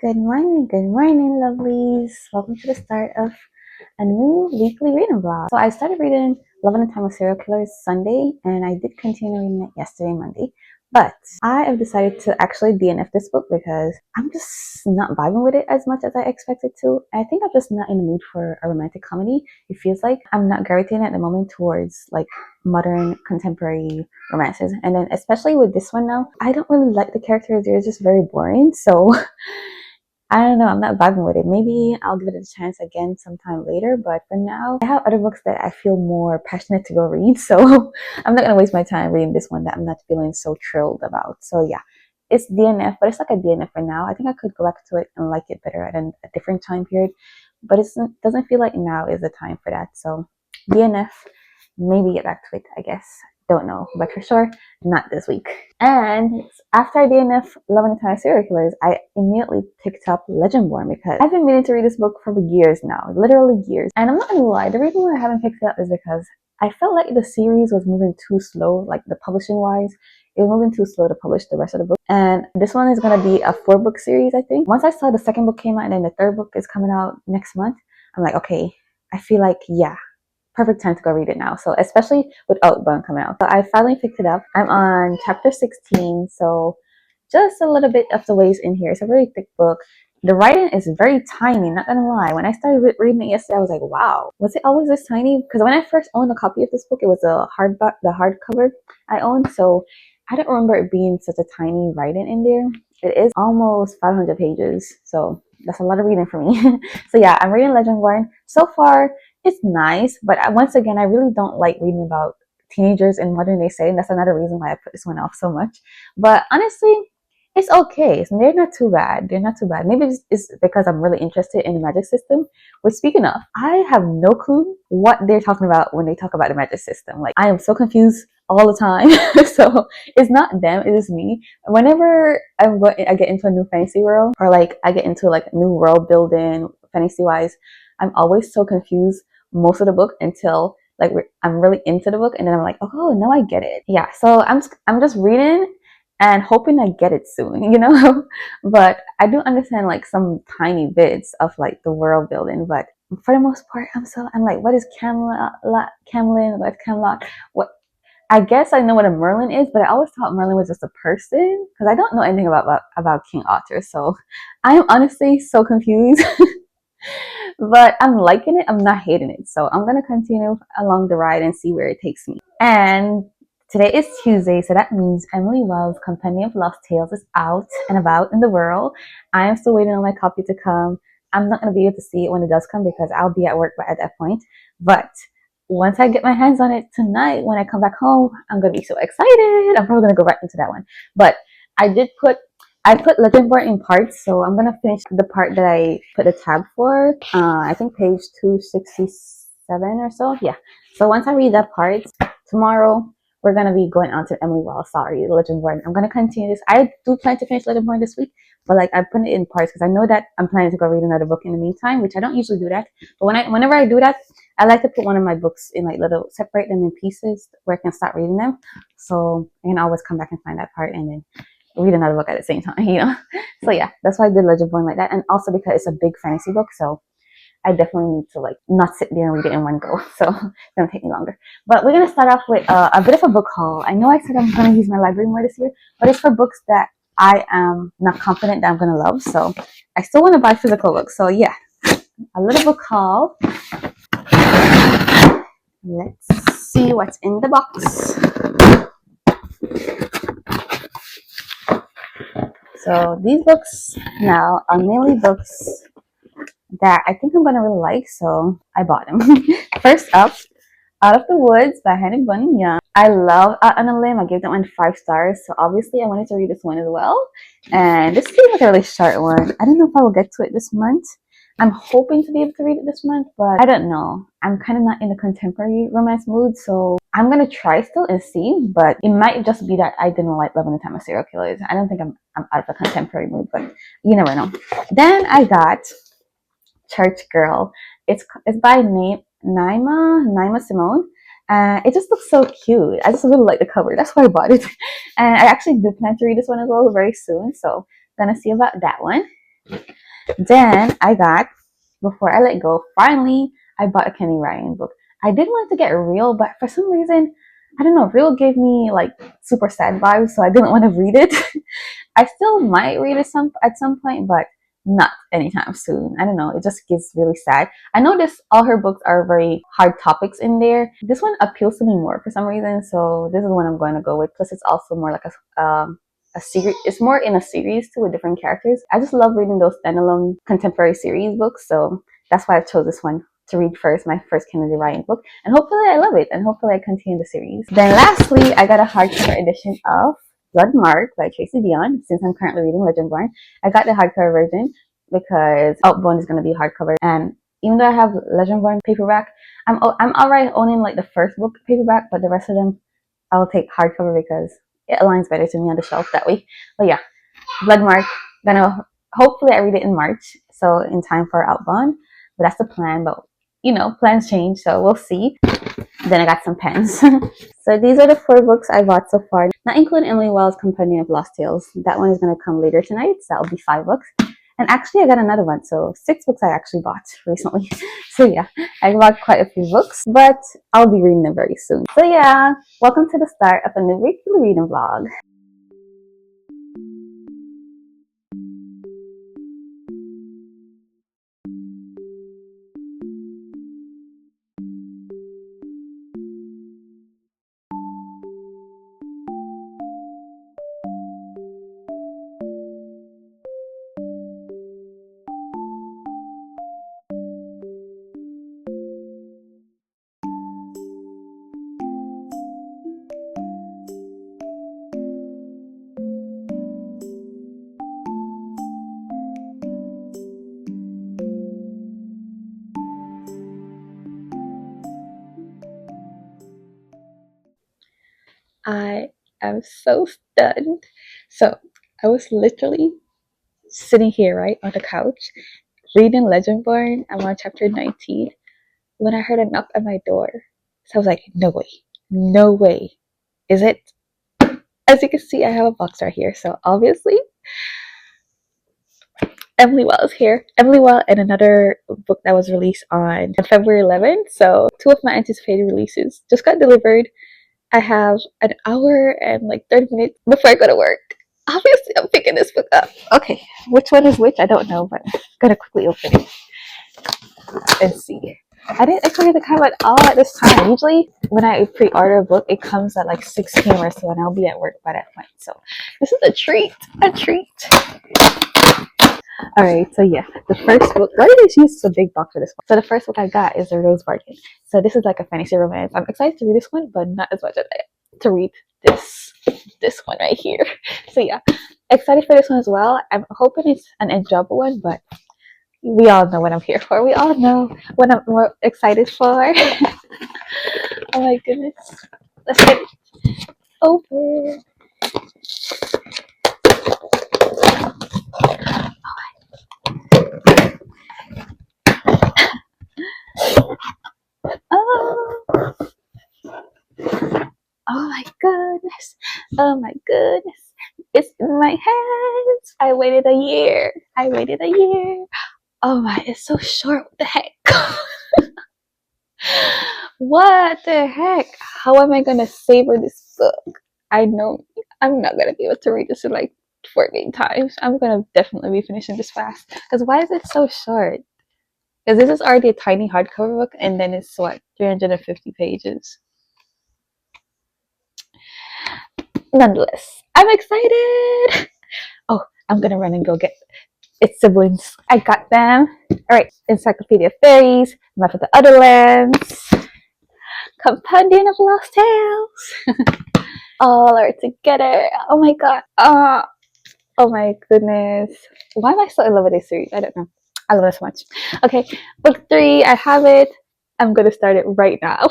Good morning, lovelies. Welcome to the start of a new weekly reading vlog. So I started reading Love in a Time of Serial Killers Sunday, and I did continue reading it yesterday, Monday. But I have decided to actually DNF this book because I'm just not vibing with it as much as I expected to. I think I'm just not in the mood for a romantic comedy. It feels like I'm not gravitating at the moment towards like modern contemporary romances. And then especially with this one now, I don't really like the characters. They're just very boring. So I don't know, I'm not vibing with it. Maybe I'll give it a chance again sometime later, but for now, I have other books that I feel more passionate to go read, so I'm not gonna waste my time reading this one that I'm not feeling so thrilled about. So yeah, it's DNF, but it's like a DNF for now. I think I could go back to it and like it better at a different time period, but it doesn't feel like now is the time for that. So DNF, maybe get back to it, I guess. Don't know, but for sure, not this week. And after I DNF Love and Time Serial Killers, I immediately picked up Legendborn because I've been meaning to read this book for years now, literally years. And I'm not gonna lie, the reason why I haven't picked it up is because I felt like the series was moving too slow, like the publishing wise. It was moving too slow to publish the rest of the book. And this one is gonna be a 4-book series, I think. Once I saw the second book came out and then the third book is coming out next month, I'm like, okay, I feel like, yeah, perfect time to go read it now. So especially with Outbound coming out. So I finally picked it up. I'm on chapter 16, so just a little bit of the ways in here. It's a very thick book. The writing is very tiny, not gonna lie. When I started reading it yesterday, I was like, wow, was it always this tiny? Because when I first owned a copy of this book, it was the hardcover I owned, so I don't remember it being such a tiny writing in there. It is almost 500 pages, so that's a lot of reading for me. So yeah, I'm reading Legendborn. So far, it's nice, but once again, I really don't like reading about teenagers in modern day setting. That's another reason why I put this one off so much. But honestly, it's okay. They're not too bad. They're not too bad. Maybe it's because I'm really interested in the magic system. Which, speaking of, I have no clue what they're talking about when they talk about the magic system. Like, I am so confused all the time. So it's not them, it is me. Whenever I get into a new fantasy world, or like I get into like new world building fantasy wise, I'm always so confused most of the book until like I'm really into the book, and then I'm like, oh, now I get it. Yeah, so I'm just reading and hoping I get it soon, you know. But I do understand like some tiny bits of like the world building, but for the most part, I'm like, what is Camelin? What's Camelot? What? I guess I know what a Merlin is, but I always thought Merlin was just a person because I don't know anything about King Arthur. So I am honestly so confused. But I'm liking it. I'm not hating it. So I'm going to continue along the ride and see where it takes me. And today is Tuesday, so that means Emily Wells' Compendium of Lost Tales is out and about in the world. I am still waiting on my copy to come. I'm not going to be able to see it when it does come because I'll be at work at that point. But once I get my hands on it tonight, when I come back home, I'm going to be so excited. I'm probably going to go right into that one. But I put Legendborn in parts, so I'm gonna finish the part that I put a tab for. I think page 267 or so. Yeah. So once I read that part, tomorrow we're gonna be going on to Emily Wells. Sorry, Legendborn. I'm gonna continue this. I do plan to finish Legendborn this week, but like I put it in parts because I know that I'm planning to go read another book in the meantime, which I don't usually do that. But whenever I do that, I like to put one of my books in like separate them in pieces where I can start reading them. So I can always come back and find that part and then read another book at the same time, you know. So yeah, that's why I did Legendborn like that, and also because it's a big fantasy book, so I definitely need to like not sit there and read it in one go. So it's gonna take me longer. But we're gonna start off with a bit of a book haul. I know I said I'm gonna use my library more this year, but it's for books that I am not confident that I'm gonna love. So I still want to buy physical books. So yeah, a little book haul. Let's see what's in the box. So these books now are mainly books that I think I'm going to really like, so I bought them. First up, Out of the Woods by Hannah Bunny Young. I love Out on a Limb. I gave that one 5 stars, so obviously I wanted to read this one as well. And this seems like a really short one. I don't know if I will get to it this month. I'm hoping to be able to read it this month, but I don't know. I'm kind of not in a contemporary romance mood, so I'm going to try still and see, but it might just be that I didn't like Love in the Time of Serial Killers. I don't think I'm out of the contemporary mood, but you never know. Then I got Church Girl. It's by Naima Simone. It just looks so cute. I just really like the cover. That's why I bought it. And I actually do plan to read this one as well very soon, so gonna see about that one. Then before I let go, finally, I bought a Kenny Ryan book. I did want to get Real, but for some reason, I don't know, Real gave me like super sad vibes, so I didn't want to read it. I still might read it at some point, but not anytime soon. I don't know. It just gets really sad. I noticed all her books are very hard topics in there. This one appeals to me more for some reason, so this is one I'm going to go with. Plus, it's also more like a series. It's more in a series too with different characters. I just love reading those standalone contemporary series books, so that's why I chose this one to read first, my first Kennedy Ryan book, and hopefully I love it, and hopefully I continue the series. Then lastly, I got a hardcover edition of Blood Mark by Tracy Deonn. Since I'm currently reading Legendborn, I got the hardcover version because Outbound is going to be hardcover. And even though I have Legendborn paperback, I'm already owning like the first book paperback, but the rest of them I'll take hardcover because it aligns better to me on the shelf that way. But yeah, Blood Mark. Gonna hopefully I read it in March, so in time for Outbound. But that's the plan. But you know, plans change, so we'll see. Then I got some pens. So these are the 4 books I bought so far, not including Emily Wells' Companion of Lost Tales. That one is going to come later tonight, so that'll be 5 books. And actually, I got another one, so 6 books I actually bought recently. So yeah, I bought quite a few books, but I'll be reading them very soon. So yeah, welcome to the start of a new weekly reading vlog. I am so stunned. So I was literally sitting here, right, on the couch, reading Legendborn. I'm on chapter 19 when I heard a knock at my door. So I was like, no way. No way. Is it? As you can see, I have a box right here. So obviously, Emily Well is here. Emily Well and another book that was released on February 11th. So 2 of my anticipated releases just got delivered. I have an hour and like 30 minutes before I go to work. Obviously, I'm picking this book up. Okay, which one is which? I don't know, but I'm gonna quickly open it and see. I didn't expect it to come at all at this time. Usually, when I pre-order a book, it comes at like 6 p.m. or so, and I'll be at work by that point. So, this is a treat. A treat. Alright, so yeah, the first book, why did they use a big box for this one? So the first book I got is The Rose Bargain. So this is like a fantasy romance. I'm excited to read this one, but not as much as I am to read this one right here. So yeah, excited for this one as well. I'm hoping it's an enjoyable one, but we all know what I'm here for. We all know what I'm more excited for. Oh my goodness. Let's get it open. Oh, oh my goodness. Oh my goodness. It's in my hands. I waited a year. I waited a year. Oh my, it's so short. What the heck? What the heck? How am I gonna savor this book? I know I'm not gonna be able to read this in like 14 times. I'm gonna definitely be finishing this fast. Because why is it so short? Because this is already a tiny hardcover book, and then it's what, 350 pages. Nonetheless, I'm excited. Oh, I'm gonna run and go get its siblings. I got them. Alright, Encyclopedia of Fairies, Map of the Otherlands, Companion of Lost Tales. All are together. Oh my god. Oh my goodness. Why am I so in love with this series? I don't know. I love it so much. Okay, book 3. I have it. I'm gonna start it right now.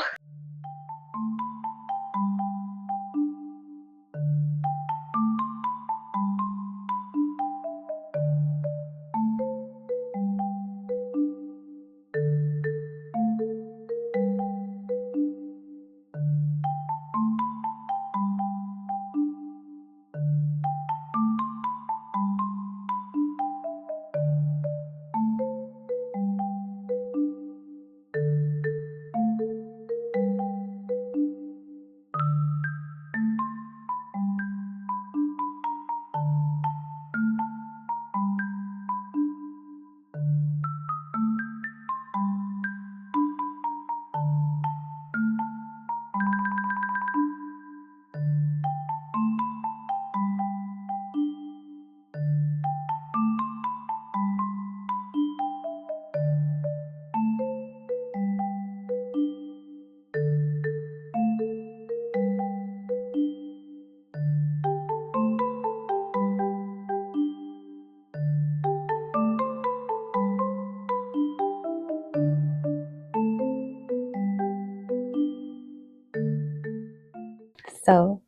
So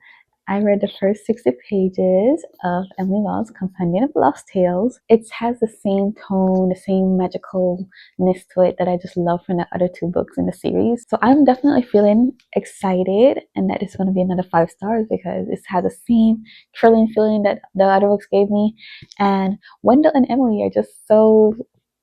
I read the first 60 pages of Emily Wild's Companion of Lost Tales. It has the same tone, the same magicalness to it that I just love from the other two books in the series. So I'm definitely feeling excited and that it's going to be another 5 stars because it has the same thrilling feeling that the other books gave me. And Wendell and Emily are just so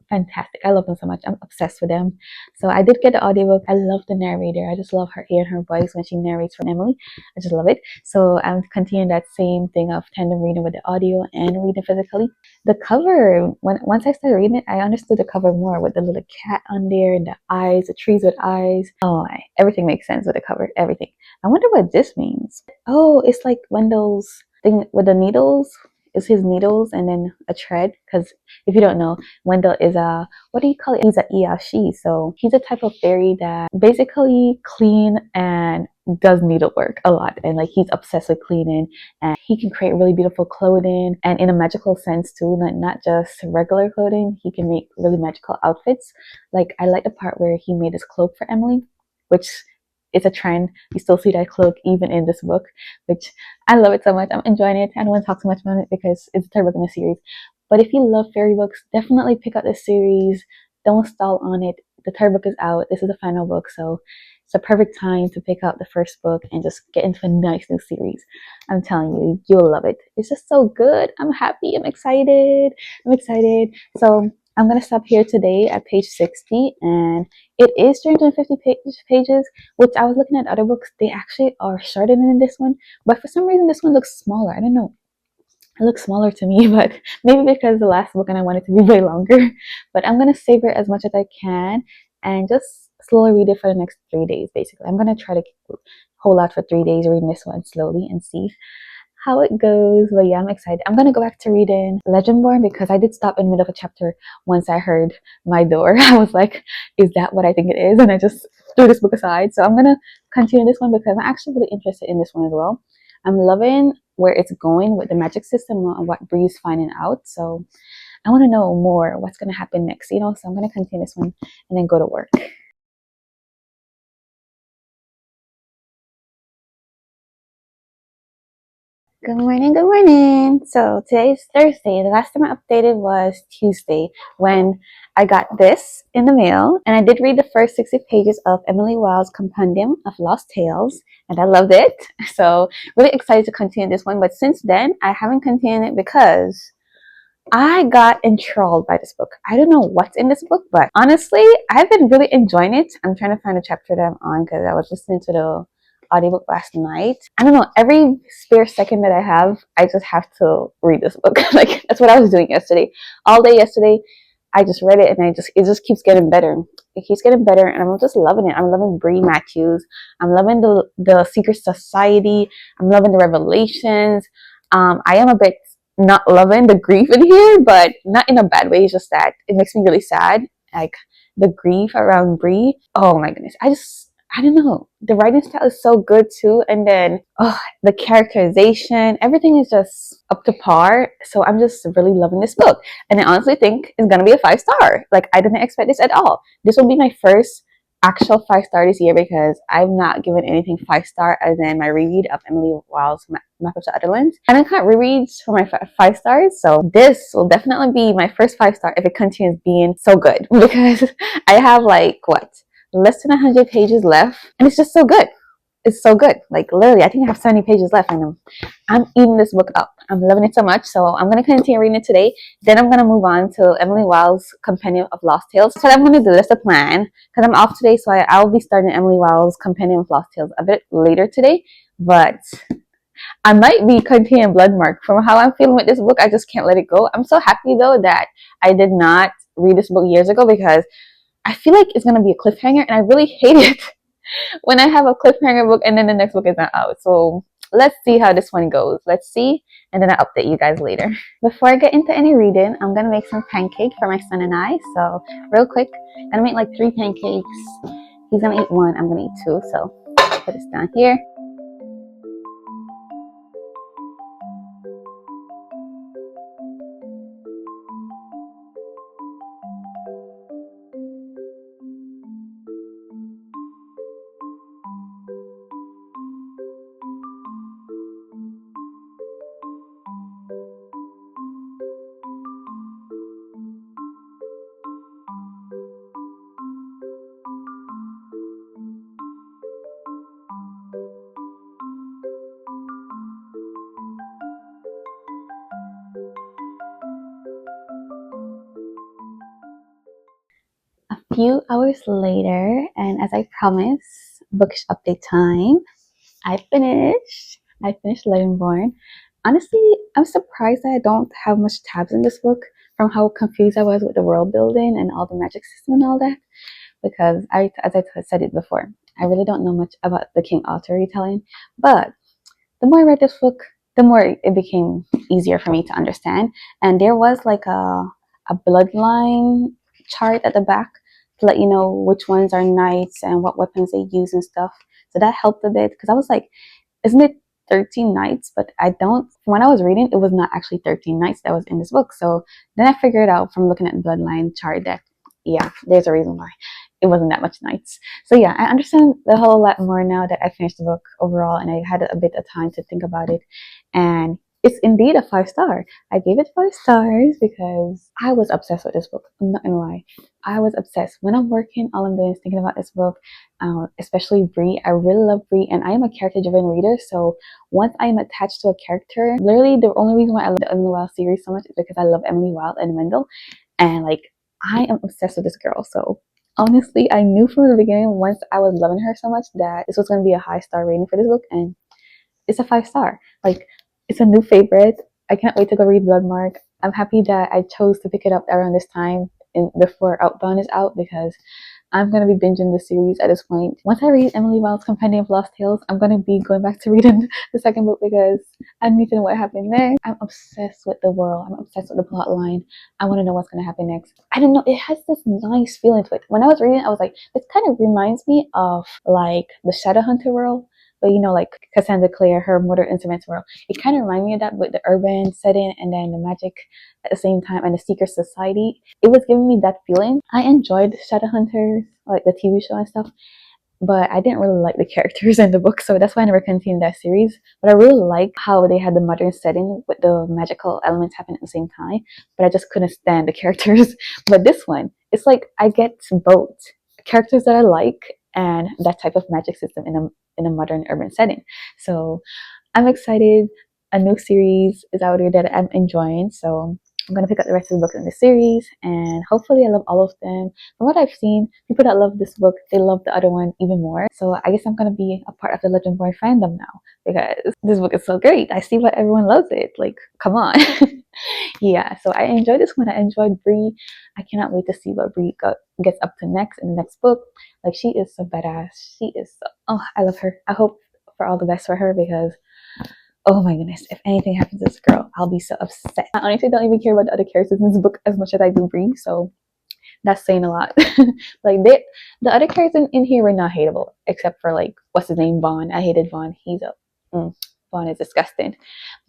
fantastic. I love them so much. I'm obsessed with them. So I did get the audiobook. I love the narrator. I just love her ear and her voice when she narrates for Emily. I just love it. So I'm continuing that same thing of tandem reading with the audio and reading physically. The cover, once I started reading it, I understood the cover more with the little cat on there and the eyes, the trees with eyes. Oh, everything makes sense with the cover. Everything. I wonder what this means. Oh, it's like Wendell's thing with the needles. Is his needles and then a thread, because if you don't know, Wendell is a, what do you call it? He's a Iashi. So he's a type of fairy that basically clean and does needlework a lot. And like he's obsessed with cleaning and he can create really beautiful clothing and in a magical sense too, not just regular clothing. He can make really magical outfits. Like I like the part where he made this cloak for Emily, which is a trend. You still see that cloak even in this book, which I love it so much. I'm enjoying it. I don't want to talk too much about it because it's the third book in the series. But if you love fairy books, definitely pick up this series. Don't stall on it. The third book is out. This is the final book, so it's a perfect time to pick up the first book and just get into a nice new series. I'm telling you, you'll love it. It's just so good. I'm happy. I'm excited. So I'm going to stop here today at page 60, and it is 350 pages, which I was looking at other books. They actually are shorter than this one, but for some reason this one looks smaller. I don't know. It looks smaller to me, but maybe because the last book and I want it to be way longer. But I'm going to savor as much as I can and just slowly read it for the next 3 days, basically. I'm going to try to hold out for 3 days reading this one slowly and see how it goes. But yeah, I'm excited. I'm going to go back to reading Legendborn because I did stop in the middle of a chapter once I heard my door. I was like, is that what I think it is? And I just threw this book aside. So I'm going to continue this one because I'm actually really interested in this one as well. I'm loving where it's going with the magic system and what Bree's finding out. So I want to know more what's going to happen next, you know? So I'm going to continue this one and then go to work. Good morning, good morning. So today's Thursday. The last time I updated was Tuesday when I got this in the mail, and I did read the first 60 pages of Emily Wild's Compendium of Lost Tales, and I loved it. So really excited to continue this one, but since then I haven't continued it because I got enthralled by this book. I don't know what's in this book, but honestly, I've been really enjoying it. I'm trying to find a chapter that I'm on because I was listening to the audiobook last night. I don't know, every spare second that I have, I just have to read this book. Like that's what I was doing yesterday. All day yesterday, I just read it and it just keeps getting better. It keeps getting better and I'm just loving it. I'm loving Bree Matthews. I'm loving the secret society. I'm loving the revelations. I am a bit not loving the grief in here, but not in a bad way. It's just that it makes me really sad. Like the grief around Bree. Oh my goodness. I don't know. The writing style is so good too. And then the characterization, everything is just up to par. So I'm just really loving this book. And I honestly think it's gonna be a 5-star. Like I didn't expect this at all. This will be my first actual 5-star this year because I've not given anything 5-star other than my reread of Emily Wild's Map of the Otherlands. I don't count rereads for my 5 stars, so this will definitely be my first 5-star if it continues being so good because I have like less than 100 pages left and it's just so good. It's so good. Like literally, I think I have 70 pages left and I'm eating this book up. I'm loving it so much. So I'm going to continue reading it today. Then I'm going to move on to Emily Wild's Compendium of Lost Tales. So I'm going to do this a plan because I'm off today. So I'll be starting Emily Wild's Compendium of Lost Tales a bit later today. But I might be continuing Bloodmark. From how I'm feeling with this book, I just can't let it go. I'm so happy though that I did not read this book years ago because I feel like it's going to be a cliffhanger and I really hate it when I have a cliffhanger book and then the next book is not out. So let's see how this one goes. Let's see, and then I'll update you guys later. Before I get into any reading, I'm gonna make some pancakes for my son and I. So real quick, I'm gonna make like 3 pancakes. He's gonna eat 1, I'm gonna eat 2. So put this down here. A few hours later, and as I promised, bookish update time. I finished. I finished Legendborn. Honestly, I'm surprised that I don't have much tabs in this book from how confused I was with the world building and all the magic system and all that. Because as I said it before, I really don't know much about the King Arthur retelling. But the more I read this book, the more it became easier for me to understand. And there was like a bloodline chart at the back to let you know which ones are knights and what weapons they use and stuff. So that helped a bit because I was like, isn't it 13 nights? But I don't, when I was reading, it was not actually 13 nights that was in this book. So then I figured out from looking at the bloodline chart that, yeah, there's a reason why it wasn't that much nights. So yeah, I understand a whole lot more now that I finished the book overall and I had a bit of time to think about it. And it's indeed a 5 star. I gave it 5 stars because I was obsessed with this book. I'm not gonna lie. I was obsessed. When I'm working, all I'm doing is thinking about this book, especially Bree. I really love Bree, and I am a character-driven reader. So once I am attached to a character, literally the only reason why I love the Emily Wilde series so much is because I love Emily Wilde and Wendell, and like I am obsessed with this girl. So honestly, I knew from the beginning once I was loving her so much that this was going to be a high star rating for this book, and it's a 5 star. Like, it's a new favorite. I can't wait to go read Bloodmark. I'm happy that I chose to pick it up around this time before Outbound is out because I'm going to be binging the series at this point. Once I read Emily Wilde's Compendium of Lost Tales, I'm going to be going back to reading the second book because I need to know what happened next. I'm obsessed with the world. I'm obsessed with the plot line. I want to know what's going to happen next. I don't know. It has this nice feeling to it. When I was reading, I was like, this kind of reminds me of like the Shadowhunter world. But you know, like Cassandra Clare, her Mortal Instruments world. It kind of reminded me of that with the urban setting and then the magic at the same time and the Secret Society. It was giving me that feeling. I enjoyed Shadowhunters, like the TV show and stuff, but I didn't really like the characters in the book, so that's why I never continued that series. But I really like how they had the modern setting with the magical elements happening at the same time, but I just couldn't stand the characters. But this one, it's like I get both characters that I like and that type of magic system in a modern urban setting. So I'm excited. A new series is out here that I'm enjoying, so I'm gonna pick up the rest of the books in the series, and hopefully I love all of them. From what I've seen, people that love this book, they love the other one even more. So I guess I'm gonna be a part of the Legendborn fandom now because this book is so great. I see why everyone loves it. Like, come on. Yeah, so I enjoyed this one. I enjoyed Bree. I cannot wait to see what Bree gets up to next in the next book. Like, she is so badass. She is so, oh, I love her. I hope for all the best for her because, oh my goodness, if anything happens to this girl, I'll be so upset. I honestly don't even care about the other characters in this book as much as I do Bree, so that's saying a lot. Like, the other characters in here were not hateable, except for like, what's his name, Vaughn. I hated Vaughn. Vaughn is disgusting.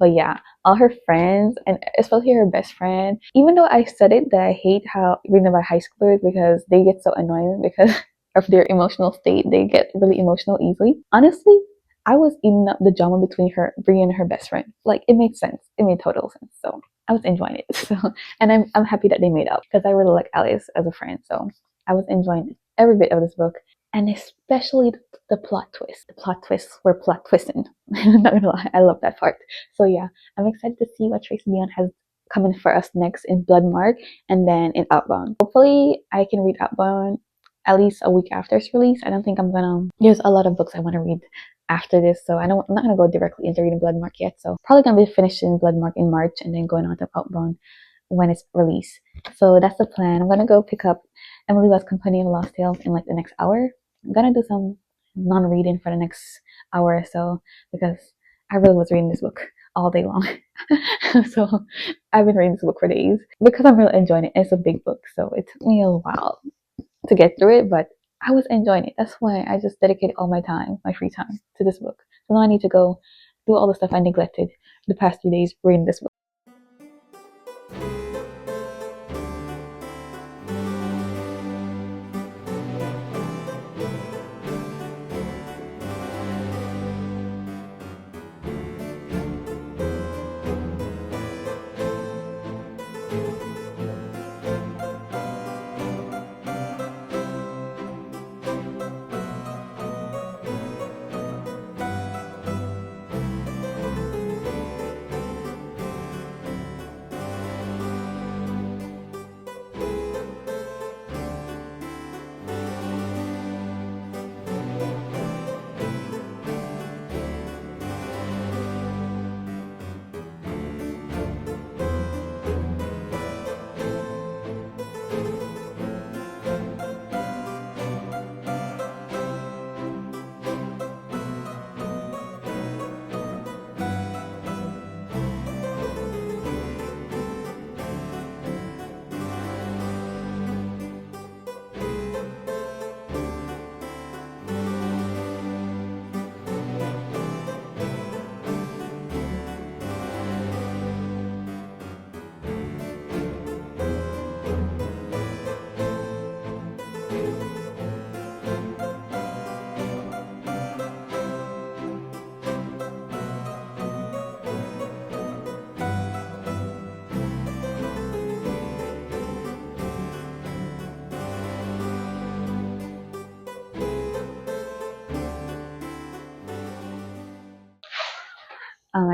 But yeah, all her friends, and especially her best friend, even though I said it that I hate how reading about high schoolers because they get so annoying because of their emotional state. They get really emotional easily. Honestly, I was eating up the drama between her, Brie, and her best friend. Like, it made sense. It made total sense. So I was enjoying it. So, and I'm happy that they made up because I really like Alice as a friend. So I was enjoying every bit of this book, and especially the plot twist. The plot twists were plot twisting. I'm not gonna lie, I love that part. So yeah, I'm excited to see what Tracy Deonn has coming for us next in Bloodmark and then in Outbound. Hopefully, I can read Outbound at least a week after its release. I don't think I'm gonna. There's a lot of books I want to read after this, so I'm not gonna go directly into reading Bloodmark yet. So probably gonna be finishing Bloodmark in March and then going on to Outbound when it's released. So that's the plan. I'm gonna go pick up Emily West's Company of Lost Tales in like the next hour. I'm gonna do some non-reading for the next hour or so because I really was reading this book all day long. So I've been reading this book for days because I'm really enjoying it. It's a big book, so it took me a while to get through it, but I was enjoying it. That's why I just dedicated all my time, my free time, to this book. So now I need to go do all the stuff I neglected the past 3 days reading this book.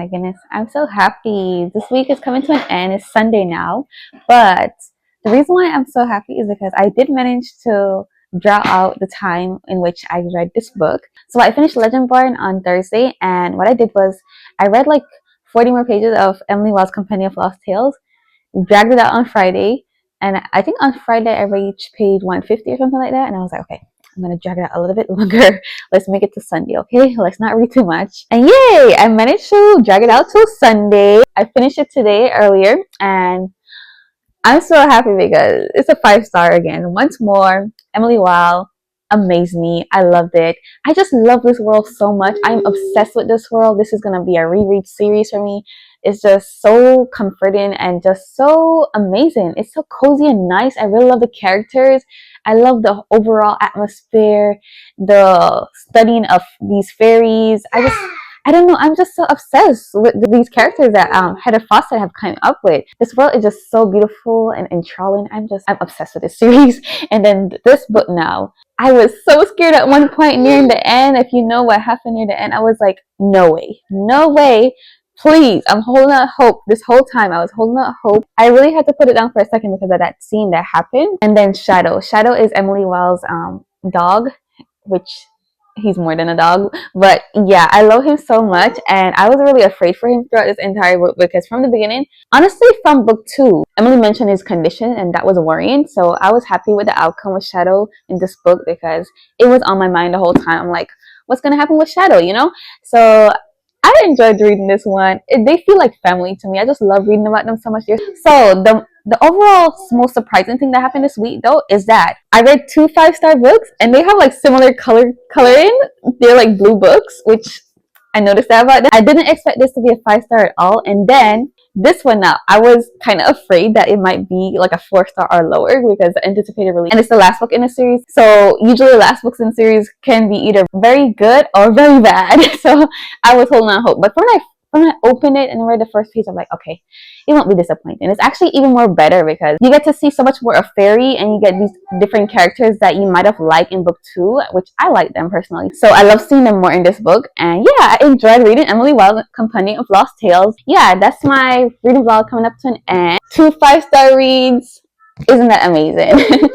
my goodness, I'm so happy. This week is coming to an end. It's Sunday now. But the reason why I'm so happy is because I did manage to draw out the time in which I read this book. So I finished Legendborn on Thursday, and what I did was I read like 40 more pages of Emily Wild's Companion of Lost Tales, dragged it out on Friday, and I think on Friday I reached page 150 or something like that, and I was like, okay, I'm gonna drag it out a little bit longer. Let's make it to Sunday, okay? Let's not read too much. And yay! I managed to drag it out till Sunday. I finished it today earlier, and I'm so happy because it's a 5-star again. Once more, Emily Wow amazed me. I loved it. I just love this world so much. I'm obsessed with this world. This is going to be a reread series for me. It's just so comforting and just so amazing. It's so cozy and nice. I really love the characters. I love the overall atmosphere, the studying of these fairies. I don't know, I'm just so obsessed with these characters that Heather Fawcett have come up with. This world is just so beautiful and enthralling. I'm obsessed with this series. And then this book now, I was so scared at one point nearing the end. If you know what happened near the end, I was like, no way, no way. Please, I'm holding out hope. This whole time I was holding out hope. I really had to put it down for a second because of that scene that happened. And then Shadow is Emily Well's dog, which he's more than a dog. But yeah, I love him so much, and I was really afraid for him throughout this entire book because from the beginning, honestly, from book 2, Emily mentioned his condition, and that was worrying. So I was happy with the outcome with Shadow in this book because it was on my mind the whole time. I'm like, what's gonna happen with Shadow, you know? So I enjoyed reading this one. They feel like family to me. I just love reading about them so much. So the overall most surprising thing that happened this week though is that I read 2 5-star books and they have like similar coloring. They're like blue books, which I noticed that about them. I didn't expect this to be a 5-star at all. And then this one now, I was kind of afraid that it might be like a 4-star or lower because the anticipated release, and it's the last book in the series. So usually last books in the series can be either very good or very bad. So I was holding on hope. But when I opened it and read the first page, I'm like, okay, it won't be disappointing. It's actually even more better because you get to see so much more of Fairy, and you get these different characters that you might have liked in book 2, which I like them personally. So I love seeing them more in this book. And yeah, I enjoyed reading Emily Wild's Companion of Lost Tales. Yeah, that's my reading vlog coming up to an end. 2 5-star reads. Isn't that amazing?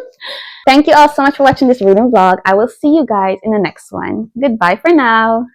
Thank you all so much for watching this reading vlog. I will see you guys in the next one. Goodbye for now.